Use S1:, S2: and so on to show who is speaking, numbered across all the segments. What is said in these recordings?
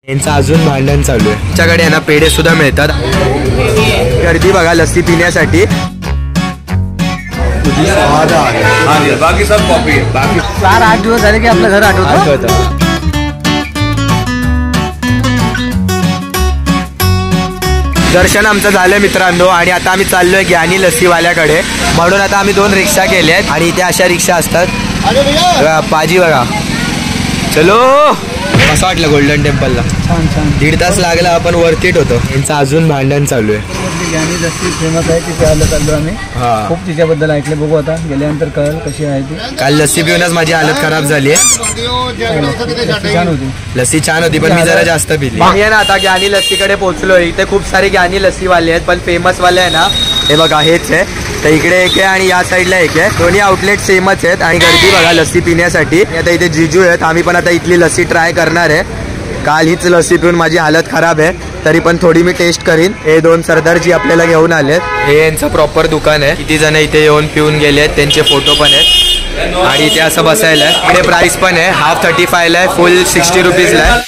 S1: यांचं अजून भांडण चालू आहे. आमच्याकडे आहे ना पेढे सुद्धा मिळतात. गर्दी बघा लस्सी पिण्यासाठी.
S2: बाकी सब कॉपी आहे. बाकी
S3: 4-8 दिवस झाले की आपलं घर आठवतं.
S1: दर्शन आमचं झालं मित्रांनो आणि आता आम्ही चाललोय ज्ञानी लस्सीवाल्याकडे. म्हणून आता आम्ही 2 रिक्षा केल्या आहेत आणि इथे अशा रिक्षा असतात. पाजी बघा. चलो. कसं वाटलं गोल्डन टेम्पलला?
S3: छान छान.
S1: 1.5 तास लागला आपण वरतीट होतो. यांचं अजून भांडण चालू आहे.
S3: ज्ञानी लस्सी फेमस आहे तिथे आलो चाललो आम्ही. खूप तिच्याबद्दल ऐकले. बघू आता गेल्यानंतर कळेल कशी आहे ती.
S1: काल लस्सी पिऊनच माझी हालत खराब झाली आहे.
S3: छान होती
S1: लस्सी छान होती पण मी जरा जास्त पिली. मी आहे ना आता ज्ञानी लस्सीकडे पोहोचलोय. इथे खूप सारे ज्ञानी लस्सीवाले आहेत पण फेमस वाले आहे ना हे बघा हेच आहे. तर इकडे एक आहे आणि या साईडला एक आहे. दोन्ही आउटलेट सेमच आहेत आणि गर्दी बघा लस्सी पिण्यासाठी. आता इथे जिजू आहेत. आम्ही पण आता इथली लस्सी ट्राय करणार आहे. काल हीच लस्सी पिऊन माझी हालत खराब आहे तरी पण थोडी मी टेस्ट करीन. हे 2 सरदारजी आपल्याला घेऊन आलेत. हे यांचं प्रॉपर दुकान आहे. किती जण इथे येऊन पिऊन गेले आहेत त्यांचे फोटो पण आहेत आणि इथे असं बसायला आहे. इकडे प्राइस पण आहे. हाफ 35 आहे, फुल 60 रुपीजला आहे.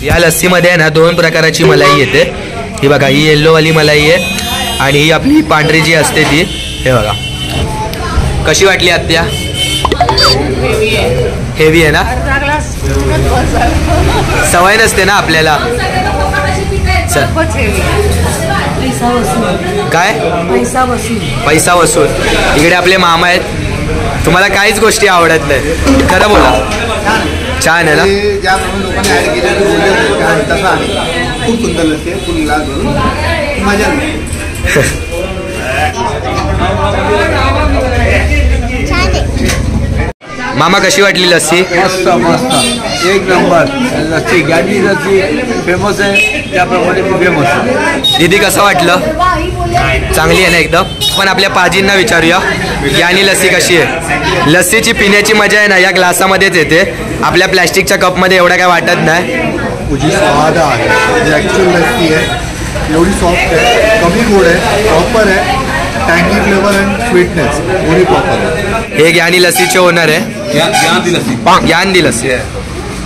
S1: या लस्सीमध्ये आहे ना 2 प्रकाराची मलाई येते. ही बघा ही येल्लोवाली मलाई आहे आणि ही आपली पांढरी जी असते ती. हे बघा कशी वाटली आत्या? हेवी आहे ना. सवय नसते ना आपल्याला. काय पैसा वसूल. इकडे आपले मामा आहेत. तुम्हाला काहीच गोष्टी आवडत नाही खरं बोला. छान आहे ना.
S2: खूप सुंदर लस्सी आहे. फुल ग्लास भरून मजा.
S1: मामा कशी वाटली लस्सी?
S2: मस्त मस्त एक नंबर लस्सी. ज्ञानी लस्सी फेमस आहे त्याप्रमाणे फेमस आहे.
S1: दीदी कसं वाटलं? चांगली आहे ना एकदम. पण आपल्या पाजींना विचारूया ज्ञानी लस्सी कशी आहे. लस्सीची पिण्याची मजा आहे ना या ग्लासामध्येच येते. आपल्या प्लॅस्टिकच्या कपमध्ये एवढं काय वाटत नाही.
S2: मुझे स्वाद आहे. ॲक्च्युअल लस्सी आहे. एवढी सॉफ्ट आहे, कमी गोड आहे, प्रॉपर आहे. टँगी फ्लेवर अँड स्वीटनेस दोन्ही प्रॉपर है.
S1: हे ज्ञानी लस्सीचे ओनर है. ज्ञानी लस्सी है.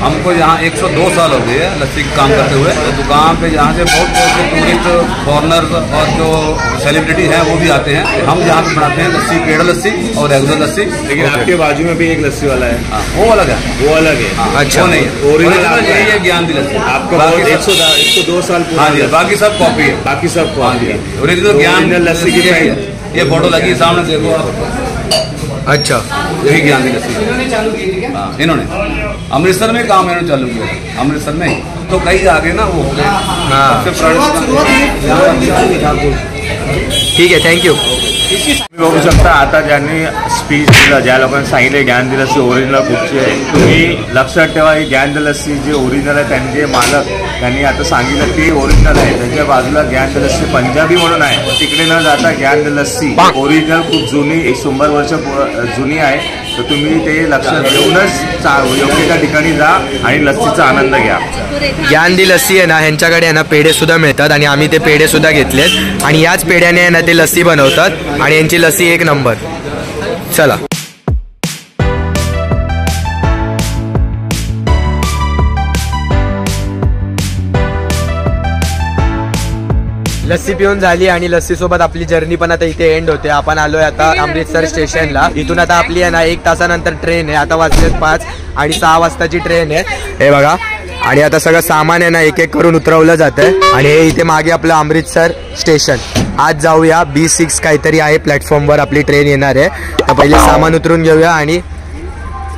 S4: हमको यहाँ 102 साल हो गए लस्सी का काम करते हुए. तो दुकान पे यहाँ से बहुत से टूरिस्ट फॉरनर्स और जो सेलिब्रिटी हैं वो भी आते हैं. हम यहाँ पे बनाते हैं लस्सी, पेड़ा लस्सी और रेगुलर लस्सी.
S2: लेकिन आपके बाजू में भी एक लस्सी वाला है.
S4: वो अलग है.
S2: वो अलग है.
S1: अच्छा.
S4: वो नहीं है. ओरिजिनल यही है ज्ञान दी लस्सी.
S2: आपका 102 साल.
S4: हाँ जी. बाकी सब कॉपी है.
S2: बाकी सब कॉपी है.
S4: ओरिजिनल ज्ञान
S2: लस्सी की है.
S4: ये फोटो लगी सामने देखो आप.
S1: अच्छा.
S4: यही ज्ञान दी लस्सी. हाँ इन्होंने अमृतसर में काम इन्होंने चालू किया. अमृतसर में तो कई आगे ना वो हो गए.
S1: हाँ ठीक आहे. थँक्यू.
S5: बघू शकता आता ज्यांनी स्पीच दिलं, ज्या लोकांनी सांगितले ज्ञान दी लस्सी ओरिजिनल कुठची आहे. तुम्ही लक्षात ठेवा ही ज्ञान दी लस्सी जी ओरिजिनल आहे त्यांचे मालक त्यांनी आता सांगितलं ती ओरिजिनल आहे. त्यांच्या बाजूला ज्ञान दी लस्सी पंजाबी म्हणून आहे. तिकडे न जाता ज्ञान दी लस्सी ओरिजिनल खूप जुनी 100 वर्ष जुनी आहे. तर तुम्ही ते लक्षात घेऊनच योग्य त्या ठिकाणी जा आणि लस्सीचा आनंद घ्या.
S1: ज्ञान दी लस्सी आहे ना ह्यांच्याकडे आहे ना पेढे सुद्धा मिळतात आणि आम्ही ते पेढे सुद्धा घेतलेत आणि याच पेढ्याने आहे ना ते लस्सी बनवतात आणि यांची लस्सी एक नंबर. चला. लस्सी पिऊन झाली आणि लस्सी सोबत आपली जर्नी पण आता इथे एंड होते. आपण आलोय आता अमृतसर स्टेशनला. इथून आता आपली आहे ना 1 तासानंतर ट्रेन आहे. आता वाजलेत 5 आणि 6 वाजताची ट्रेन आहे. हे बघा आणि आता सगळं सामान आहे ना एक एक करून उतरवलं जातंय आणि हे इथे मागे आपलं अमृतसर स्टेशन. आज जाऊया B6 काहीतरी आहे प्लॅटफॉर्मवर आपली ट्रेन येणार आहे. तर पहिले सामान उतरून घेऊया आणि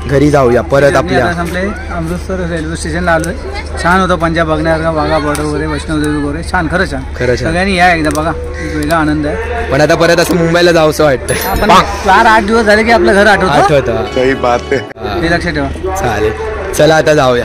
S1: घरी जाऊया परत. आपल्या
S3: संपले अमृतसर रेल्वे स्टेशनला आलोय. छान होतं पंजाब बघण्यासारखा. वाघा बॉर्डर वगैरे, वैष्णोदेवी वगैरे छान. खरं छान. सगळ्यांनी या एकदा बघा. वेगळा आनंद आहे.
S1: पण आता परत असं मुंबईला जावंसं वाटतं.
S3: आपण 4-8 दिवस झाले की आपलं घर आठवतं.
S1: सही बात आहे.
S3: हे लक्षात ठेवा.
S1: चालेल. चला आता जाऊया.